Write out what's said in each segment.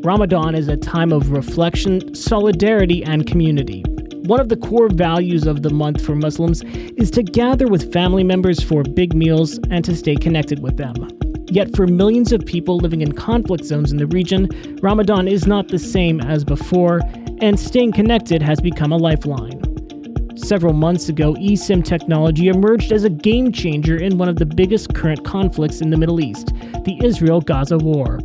Ramadan is a time of reflection, solidarity, and community. One of the core values of the month for Muslims is to gather with family members for big meals and to stay connected with them. Yet for millions of people living in conflict zones in the region, Ramadan is not the same as before, and staying connected has become a lifeline. Several months ago, eSIM technology emerged as a game changer in one of the biggest current conflicts in the Middle East, the Israel-Gaza war.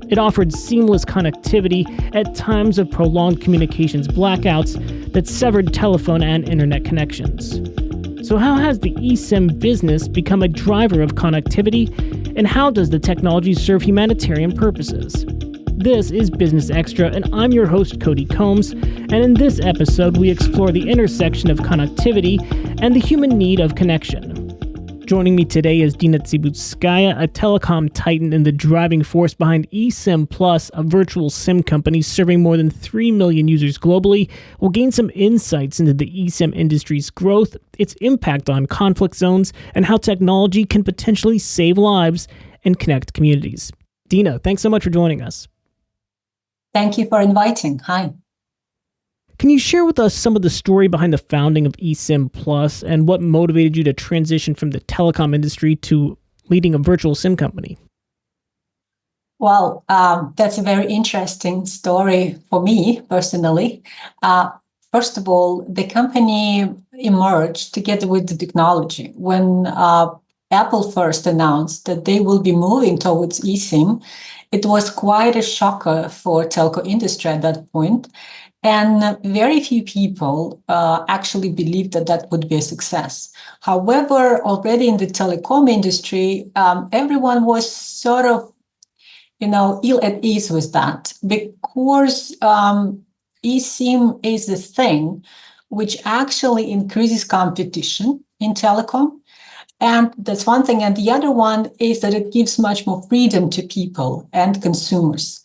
It offered seamless connectivity at times of prolonged communications blackouts that severed telephone and internet connections. So how has the eSIM business become a driver of connectivity, and how does the technology serve humanitarian purposes? This is Business Extra, and I'm your host, Cody Combs, and in this episode, we explore the intersection of connectivity and the human need of connection. Joining me today is Dina Tsybulskaya, a telecom titan and the driving force behind eSIM Plus, a virtual SIM company serving more than 3 million users globally. We'll gain some insights into the eSIM industry's growth, its impact on conflict zones, and how technology can potentially save lives and connect communities. Dina, thanks so much for joining us. Thank you for inviting. Hi. Can you share with us some of the story behind the founding of eSIM Plus and what motivated you to transition from the telecom industry to leading a virtual SIM company? Well, that's a very interesting story for me personally. First of all, the company emerged together with the technology. When Apple first announced that they will be moving towards eSIM, it was quite a shocker for telco industry at that point. And very few people actually believed that that would be a success. However, already in the telecom industry, everyone was sort of, ill at ease with that because eSIM is a thing which actually increases competition in telecom. And that's one thing. And the other one is that it gives much more freedom to people and consumers,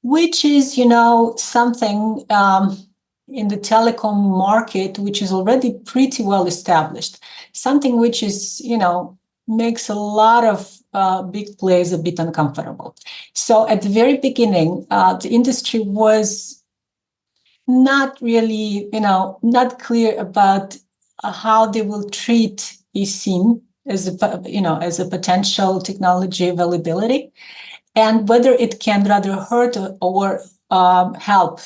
which is, something in the telecom market, which is already pretty well established, something which is, makes a lot of big players a bit uncomfortable. So at the very beginning, the industry was not really, not clear about how they will treat eSIM as a potential technology availability, and whether it can rather hurt or help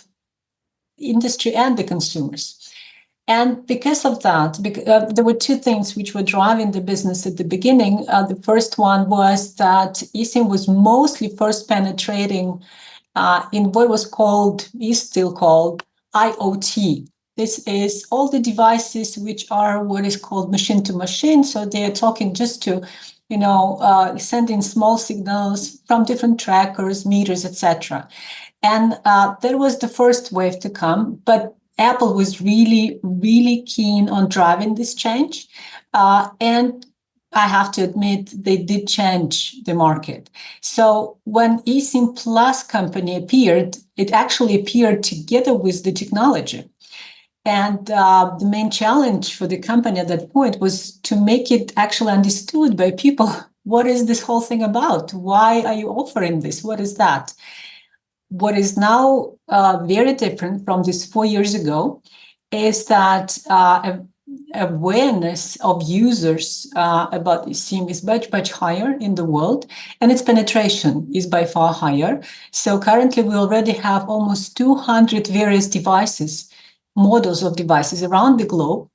industry and the consumers. And because of that, there were two things which were driving the business at the beginning. The first one was that eSIM was mostly first penetrating in what is still called IoT. This is all the devices which are what is called machine to machine. So they are talking just to, sending small signals from different trackers, meters, etc. And that was the first wave to come. But Apple was really, really keen on driving this change. And I have to admit, they did change the market. So when eSIM Plus company appeared, it actually appeared together with the technology. And the main challenge for the company at that point was to make it actually understood by people. What is this whole thing about? Why are you offering this? What is that? What is now very different from this 4 years ago is that awareness of users about eSIM is much, much higher in the world, and its penetration is by far higher. So currently we already have almost 200 various models of devices around the globe,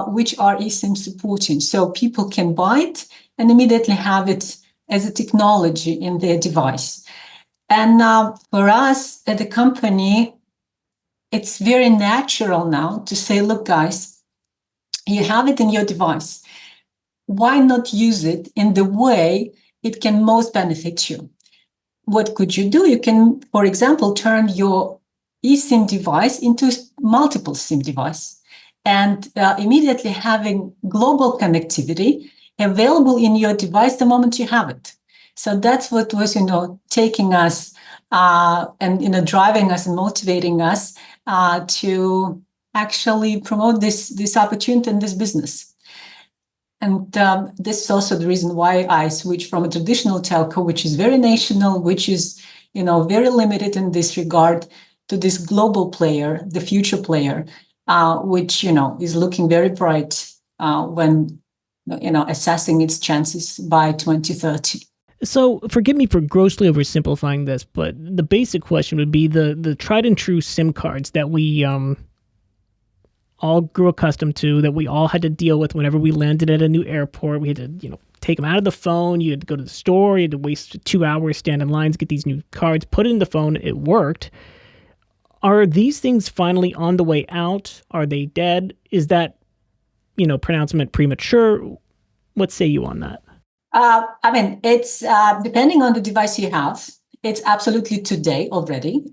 which are eSIM supporting. So people can buy it and immediately have it as a technology in their device. And for us at the company, it's very natural now to say, look, guys, you have it in your device. Why not use it in the way it can most benefit you? What could you do? You can, for example, turn your eSIM device into multiple SIM device and immediately having global connectivity available in your device the moment you have it. So that's what was, taking us and, driving us and motivating us to actually promote this opportunity and this business. And this is also the reason why I switched from a traditional telco, which is very national, which is, very limited in this regard to this global player, the future player, which, is looking very bright when, assessing its chances by 2030. So forgive me for grossly oversimplifying this, but the basic question would be the tried and true SIM cards that we all grew accustomed to, that we all had to deal with whenever we landed at a new airport. We had to, take them out of the phone. You had to go to the store. You had to waste 2 hours, stand in lines, get these new cards, put it in the phone. It worked. Are these things finally on the way out? Are they dead? Is that, pronouncement premature? What say you on that? It's depending on the device you have. It's absolutely today already.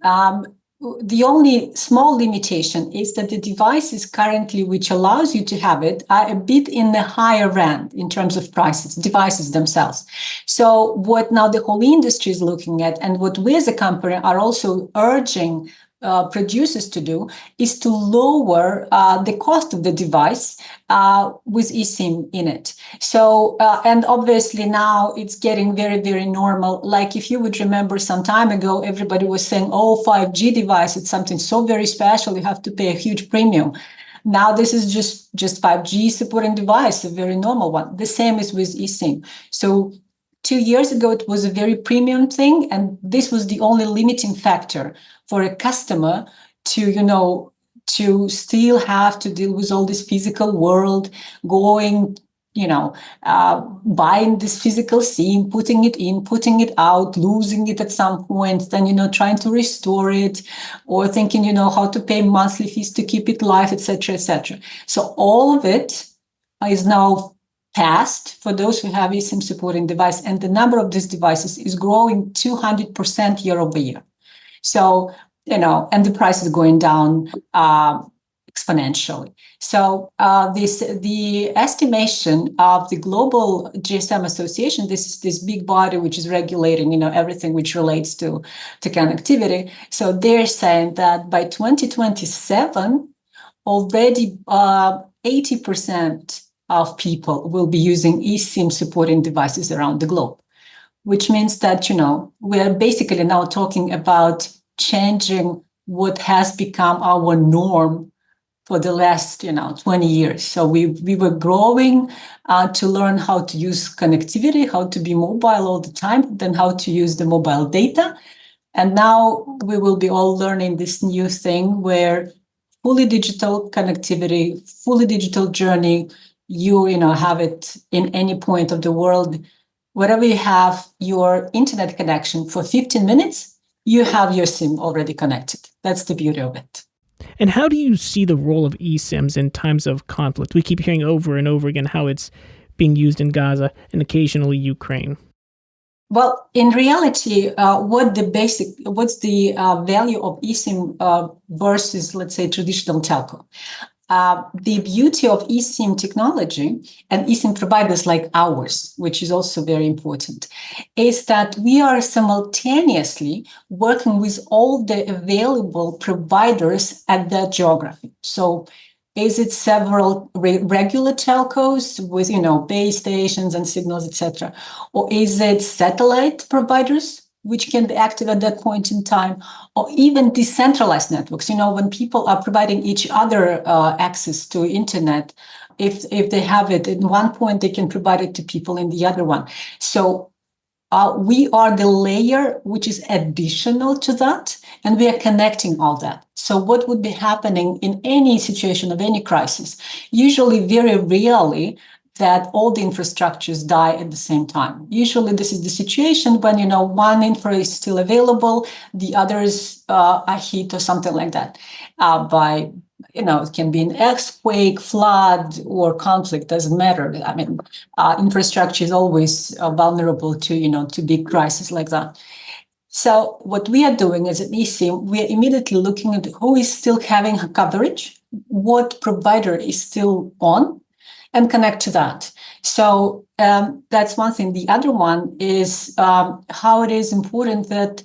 The only small limitation is that the devices currently, which allows you to have it, are a bit in the higher end in terms of prices, devices themselves. So what now the whole industry is looking at, and what we as a company are also urging producers to do, is to lower the cost of the device with eSIM in it. So, and obviously now it's getting very, very normal. Like if you would remember some time ago, everybody was saying, 5G device, it's something so very special, you have to pay a huge premium. Now this is just 5G supporting device, a very normal one. The same is with eSIM. So 2 years ago, it was a very premium thing, and this was the only limiting factor for a customer to, to still have to deal with all this physical world, going, buying this physical SIM, putting it in, putting it out, losing it at some point, then, trying to restore it, or thinking, how to pay monthly fees to keep it live, etc., etc. So all of it is now past for those who have eSIM supporting device, and the number of these devices is growing 200% year over year. So, and the price is going down exponentially. So the estimation of the Global GSM Association, this is this big body which is regulating, everything which relates to connectivity. So they're saying that by 2027, already 80% of people will be using eSIM supporting devices around the globe, which means that, we are basically now talking about changing what has become our norm for the last, 20 years. So we were growing to learn how to use connectivity, how to be mobile all the time, then how to use the mobile data. And now we will be all learning this new thing where fully digital connectivity, fully digital journey, you have it in any point of the world. Wherever you have your internet connection for 15 minutes, you have your SIM already connected. That's the beauty of it. And how do you see the role of eSIMs in times of conflict? We keep hearing over and over again how it's being used in Gaza and occasionally Ukraine. Well, in reality, what's the value of eSIM versus, let's say, traditional telco? The beauty of eSIM technology and eSIM providers like ours, which is also very important, is that we are simultaneously working with all the available providers at that geography. So is it several regular telcos with, base stations and signals, etc., or is it satellite providers which can be active at that point in time, or even decentralized networks? When people are providing each other access to internet, if they have it in one point, they can provide it to people in the other one. So we are the layer which is additional to that, and we are connecting all that. So what would be happening in any situation of any crisis? Usually, very rarely, that all the infrastructures die at the same time. Usually this is the situation when, one infra is still available, the others are hit or something like that by, it can be an earthquake, flood, or conflict, doesn't matter. Infrastructure is always vulnerable to, to big crises like that. So what we are doing as an eSIM, we are immediately looking at who is still having coverage, what provider is still on, and connect to that. So that's one thing. The other one is how it is important that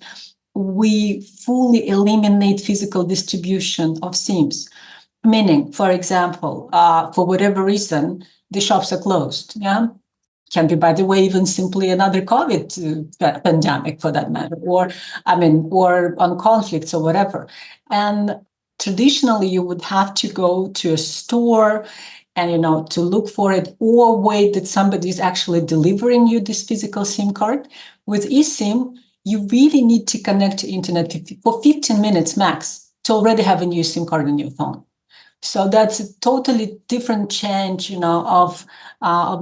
we fully eliminate physical distribution of SIMs. Meaning, for example, for whatever reason, the shops are closed. Yeah. can be, by the way, even simply another COVID pandemic for that matter, or on conflicts or whatever. And traditionally, you would have to go to a store and, to look for it, or wait that somebody is actually delivering you this physical SIM card. With eSIM, you really need to connect to internet for 15 minutes max to already have a new SIM card on your phone. So that's a totally different change, of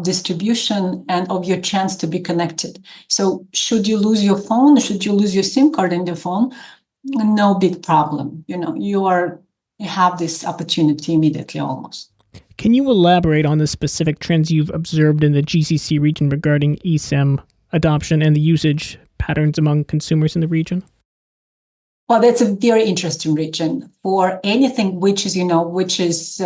distribution and of your chance to be connected. So should you lose your phone, should you lose your SIM card in your phone, no big problem. You have this opportunity immediately almost. Can you elaborate on the specific trends you've observed in the GCC region regarding eSIM adoption and the usage patterns among consumers in the region? Well, that's a very interesting region for anything which is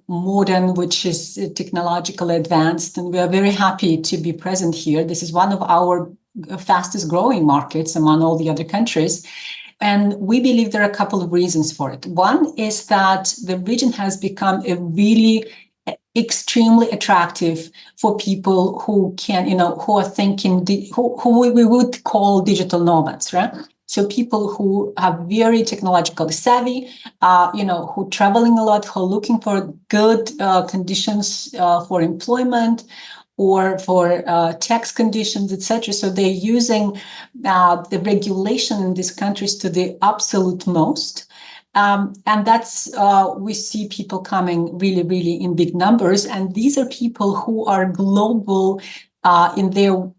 modern, which is technologically advanced, and we are very happy to be present here. This is one of our fastest growing markets among all the other countries. And we believe there are a couple of reasons for it. One is that the region has become a really extremely attractive for people who can, who are thinking, who we would call digital nomads, right? So people who are very technologically savvy, who are traveling a lot, who are looking for good conditions for employment or for tax conditions, etc. So they're using the regulation in these countries to the absolute most. And that's, we see people coming really, really in big numbers. And these are people who are global in their,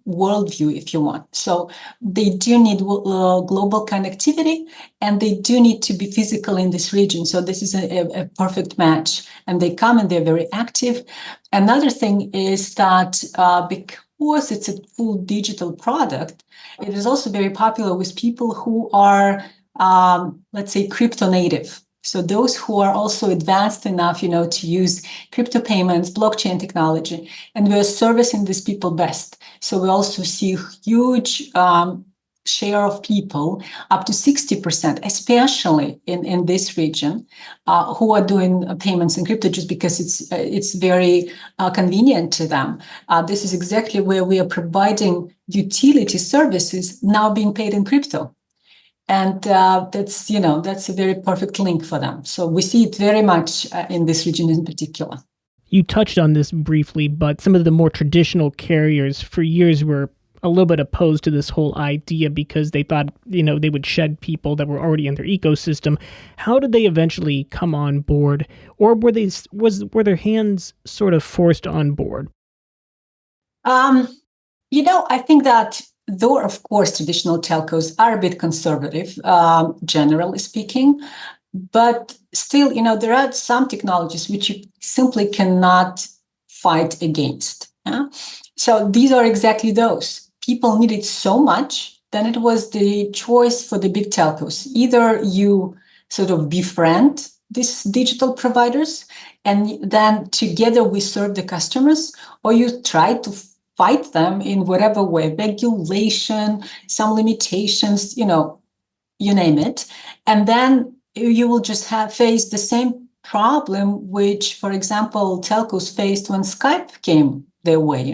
worldview, if you want. So they do need global connectivity, and they do need to be physical in this region. So this is a perfect match. And they come and they're very active. Another thing is that because it's a full digital product, it is also very popular with people who are, crypto native. So those who are also advanced enough, to use crypto payments, blockchain technology, and we are servicing these people best. So we also see huge share of people, up to 60%, especially in this region, who are doing payments in crypto just because it's very convenient to them. This is exactly where we are providing utility services now being paid in crypto. And that's a very perfect link for them. So we see it very much in this region in particular. You touched on this briefly, but some of the more traditional carriers for years were a little bit opposed to this whole idea because they thought, they would shed people that were already in their ecosystem. How did they eventually come on board, or were their hands sort of forced on board? I think that though, of course, traditional telcos are a bit conservative, generally speaking, but still, there are some technologies which you simply cannot fight against. Yeah? So these are exactly those. People need it so much, then it was the choice for the big telcos. Either you sort of befriend these digital providers, and then together we serve the customers, or you try to fight them in whatever way, regulation, some limitations, you name it. And then you will just face the same problem, which, for example, telcos faced when Skype came their way,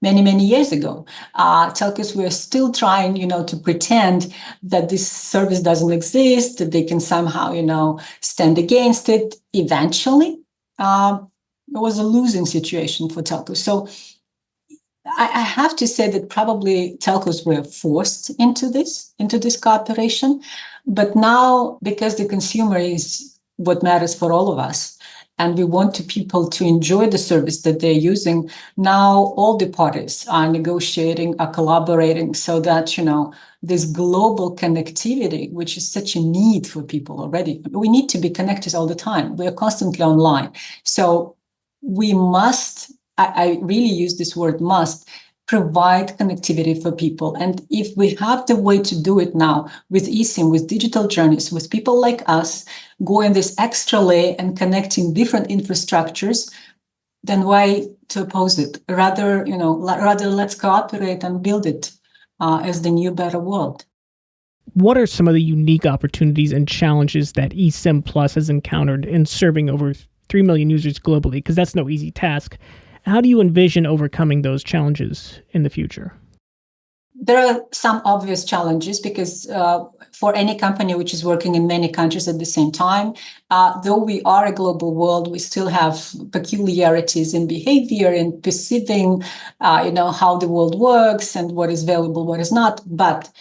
many, many years ago. Telcos were still trying, to pretend that this service doesn't exist, that they can somehow, stand against it. Eventually, it was a losing situation for telcos. So I have to say that probably telcos were forced into this cooperation. But now, because the consumer is what matters for all of us, and we want people to enjoy the service that they're using, now all the parties are negotiating, are collaborating so that, this global connectivity, which is such a need for people already. We need to be connected all the time. We are constantly online. So we must, I really use this word must, provide connectivity for people. And if we have the way to do it now with eSIM, with digital journeys, with people like us going this extra layer and connecting different infrastructures, then why to oppose it? Rather let's cooperate and build it as the new, better world. What are some of the unique opportunities and challenges that eSIM Plus has encountered in serving over 3 million users globally? Because that's no easy task. How do you envision overcoming those challenges in the future? There are some obvious challenges because for any company which is working in many countries at the same time, though we are a global world, we still have peculiarities in behavior and perceiving, how the world works and what is valuable, what is not. But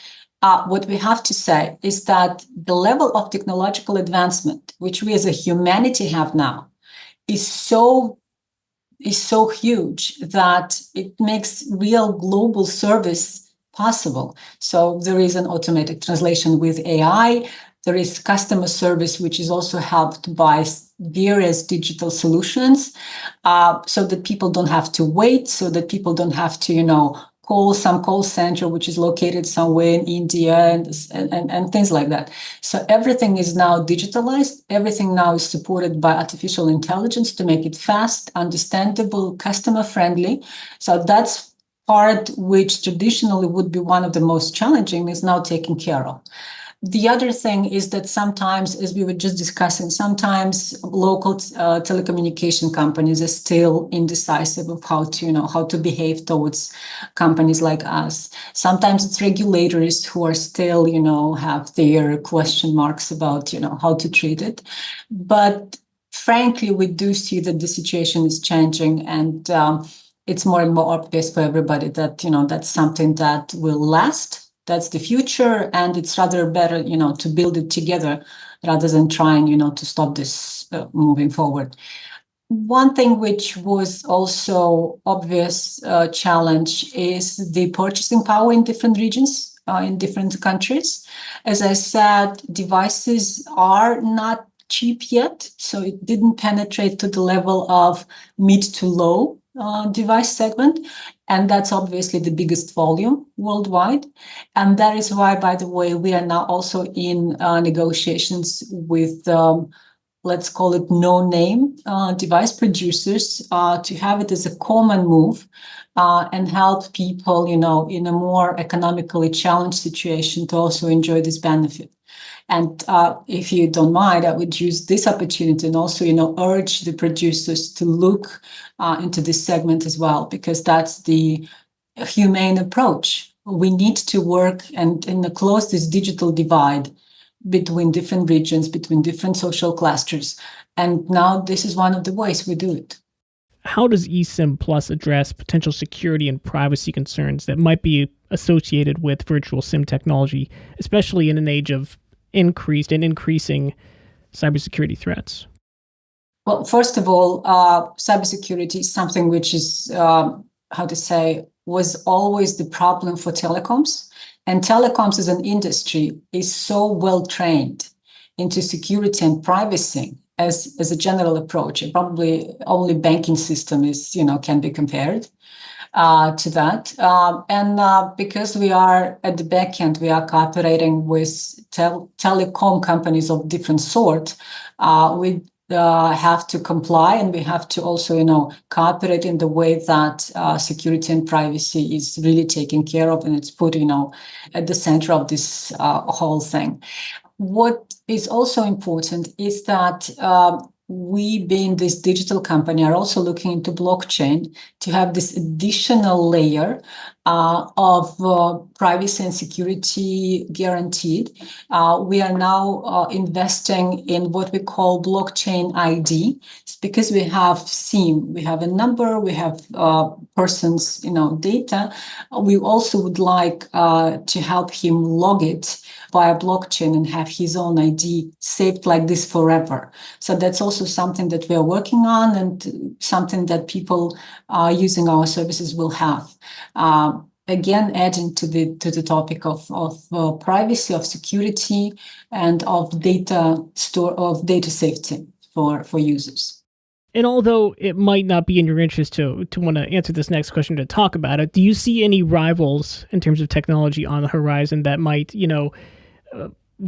what we have to say is that the level of technological advancement, which we as a humanity have now, is so huge that it makes real global service possible. So there is an automated translation with AI. There is customer service, which is also helped by various digital solutions, so that people don't have to wait, so that people don't have to, call some call center, which is located somewhere in India and things like that. So everything is now digitalized. Everything now is supported by artificial intelligence to make it fast, understandable, customer friendly. So that's part which traditionally would be one of the most challenging is now taken care of. The other thing is that sometimes, as we were just discussing, sometimes local telecommunication companies are still indecisive of how to behave towards companies like us. Sometimes it's regulators who are still, have their question marks about, how to treat it. But frankly, we do see that the situation is changing, and it's more and more obvious for everybody that, that's something that will last. That's the future, and it's rather better, to build it together rather than trying, to stop this moving forward. One thing which was also obvious challenge is the purchasing power in different regions, in different countries. As I said, devices are not cheap yet, so it didn't penetrate to the level of mid to low device segment. And that's obviously the biggest volume worldwide. And that is why, by the way, we are now also in negotiations with, let's call it no-name device producers to have it as a common move and help people, in a more economically challenged situation to also enjoy this benefit. And if you don't mind, I would use this opportunity and also, urge the producers to look into this segment as well, because that's the humane approach. We need to work and close this digital divide between different regions, between different social clusters. And now this is one of the ways we do it. How does eSIM Plus address potential security and privacy concerns that might be associated with virtual SIM technology, especially in an age of increased and increasing cybersecurity threats? Well, first of all, cybersecurity is something which is, was always the problem for telecoms. And telecoms as an industry is so well trained into security and privacy as a general approach. And probably only banking system is, can be compared to that. And because we are at the back end, we are cooperating with telecom companies of different sort. We have to comply, and we have to also, cooperate in the way that security and privacy is really taken care of, and it's put, at the center of this whole thing. What is also important is that we, being this digital company, are also looking into blockchain to have this additional layer of privacy and security guaranteed. We are now investing in what we call blockchain ID. It's because we have SIM, we have a number, we have person's data. We also would like to help him log it via blockchain and have his own ID saved like this forever. So that's also something that we are working on, and something that people using our services will have. Again, adding to the topic of privacy, of security, and of data safety for users. And although it might not be in your interest to want to answer this next question, to talk about it, do you see any rivals in terms of technology on the horizon that might,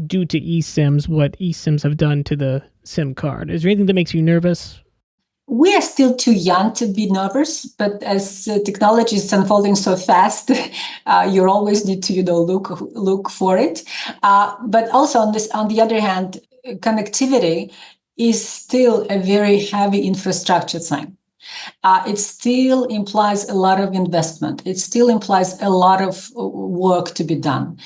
due to eSIMs, what eSIMs have done to the SIM card? Is there anything that makes you nervous? We are still too young to be nervous, but as technology is unfolding so fast, you always need to, look for it. But also on the other hand, connectivity is still a very heavy infrastructure thing. It still implies a lot of investment. It still implies a lot of work to be done.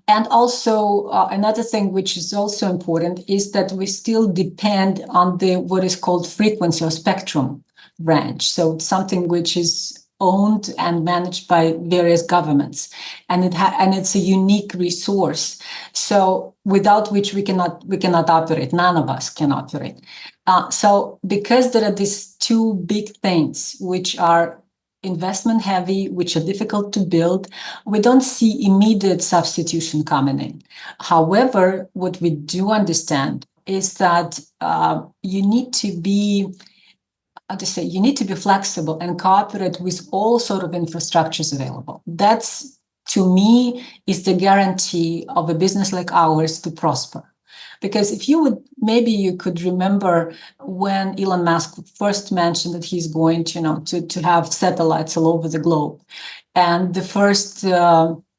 And also another thing which is also important is that we still depend on the what is called frequency or spectrum range. So it's something which is owned and managed by various governments, and it's a unique resource. So without which we cannot operate. None of us can operate. So because there are these two big things which are investment heavy, which are difficult to build, we don't see immediate substitution coming in. However, what we do understand is that you need to be flexible and cooperate with all sort of infrastructures available. That's, to me, is the guarantee of a business like ours to prosper. Because maybe you could remember when Elon Musk first mentioned that he's going to have satellites all over the globe. And the first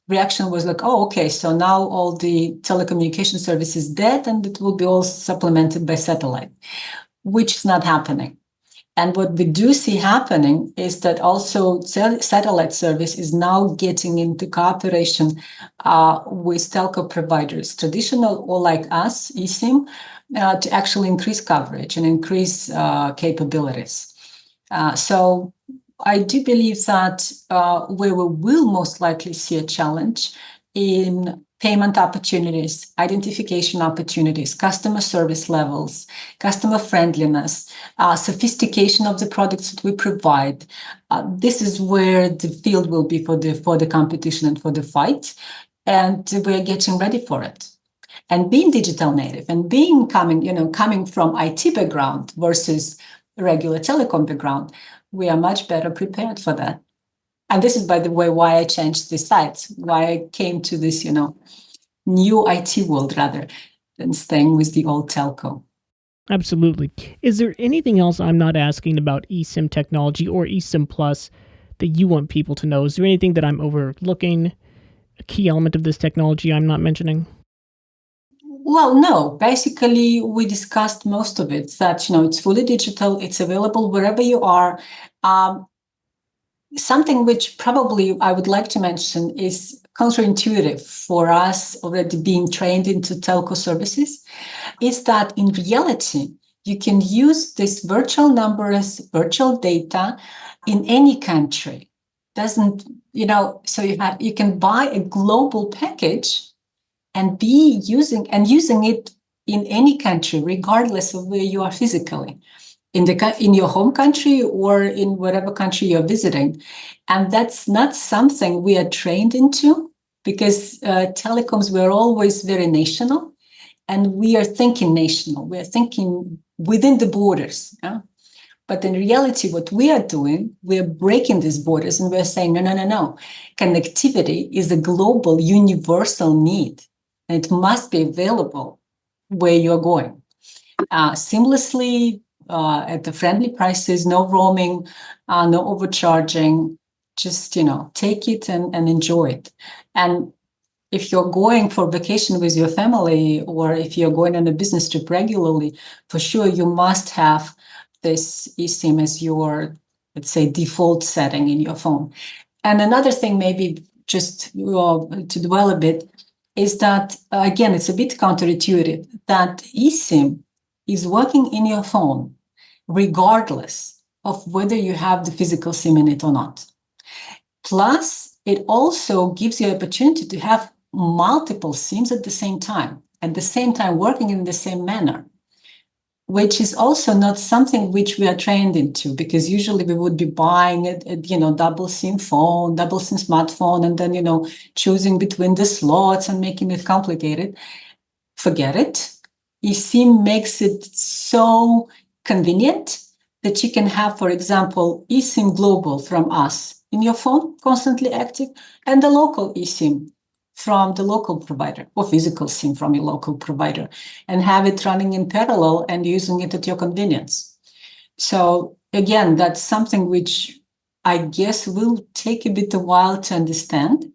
reaction was like, oh, okay, so now all the telecommunication service is dead and it will be all supplemented by satellite, which is not happening. And what we do see happening is that also satellite service is now getting into cooperation with telco providers, traditional or like us, eSIM, to actually increase coverage and increase capabilities. So I do believe that where we will most likely see a challenge in payment opportunities, identification opportunities, customer service levels, customer friendliness, sophistication of the products that we provide. This is where the field will be for the competition and for the fight, and we're getting ready for it. And being digital native and coming from IT background versus regular telecom background, we are much better prepared for that. And this is, by the way, why I changed the sites, why I came to this, new IT world rather than staying with the old telco. Absolutely. Is there anything else I'm not asking about eSIM technology or eSIM Plus that you want people to know? Is there anything that I'm overlooking, a key element of this technology I'm not mentioning? Well, no. Basically, we discussed most of it, that, it's fully digital, it's available wherever you are. Something which probably I would like to mention is counterintuitive for us already being trained into telco services, is that in reality, you can use these virtual numbers, virtual data in any country. So you can buy a global package and using it in any country, regardless of where you are physically, in your home country or in whatever country you're visiting. And that's not something we are trained into, because telecoms were always very national, and we are thinking national. We are thinking within the borders. Yeah? But in reality, what we are doing, we're breaking these borders, and we're saying, no. Connectivity is a global, universal need, and it must be available where you're going. Seamlessly, at the friendly prices, no roaming, no overcharging. Just, take it and enjoy it. And if you're going for vacation with your family, or if you're going on a business trip regularly, for sure you must have this eSIM as your, let's say, default setting in your phone. And another thing, maybe just to dwell a bit, is that, again, it's a bit counterintuitive, that eSIM is working in your phone regardless of whether you have the physical SIM in it or not. Plus, it also gives you an opportunity to have multiple SIMs at the same time working in the same manner, which is also not something which we are trained into, because usually we would be buying a double SIM phone, double SIM smartphone, and then, choosing between the slots and making it complicated. Forget it. eSIM makes it so convenient that you can have, for example, eSIM Global from us in your phone, constantly active, and the local eSIM from the local provider, or physical SIM from your local provider, and have it running in parallel and using it at your convenience. So again, that's something which I guess will take a bit a while to understand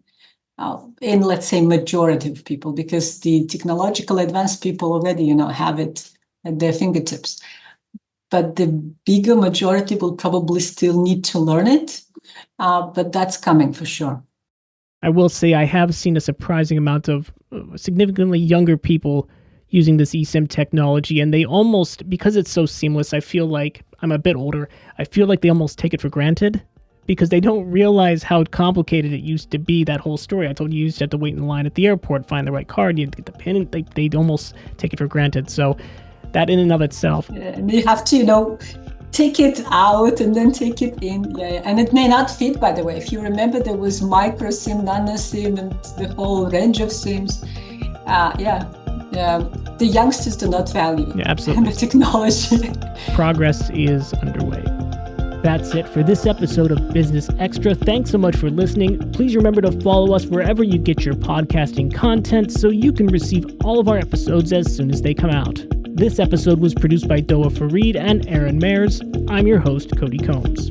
in, let's say, majority of people, because the technological advanced people already, have it at their fingertips. but the bigger majority will probably still need to learn it. But that's coming for sure. I will say I have seen a surprising amount of significantly younger people using this eSIM technology, and they almost, because it's so seamless, I feel like, I'm a bit older, I feel like they almost take it for granted because they don't realize how complicated it used to be, that whole story. I told you used to have to wait in line at the airport, find the right card, you had to get the PIN, and they almost take it for granted. So that in and of itself. And you have to, take it out and then take it in. Yeah. And it may not fit, by the way. If you remember, there was micro SIM, nano SIM, and the whole range of SIMs. The youngsters do not value absolutely the technology. Progress is underway. That's it for this episode of Business Extra. Thanks so much for listening. Please remember to follow us wherever you get your podcasting content so you can receive all of our episodes as soon as they come out. This episode was produced by Doa Fareed and Aaron Mayers. I'm your host, Cody Combs.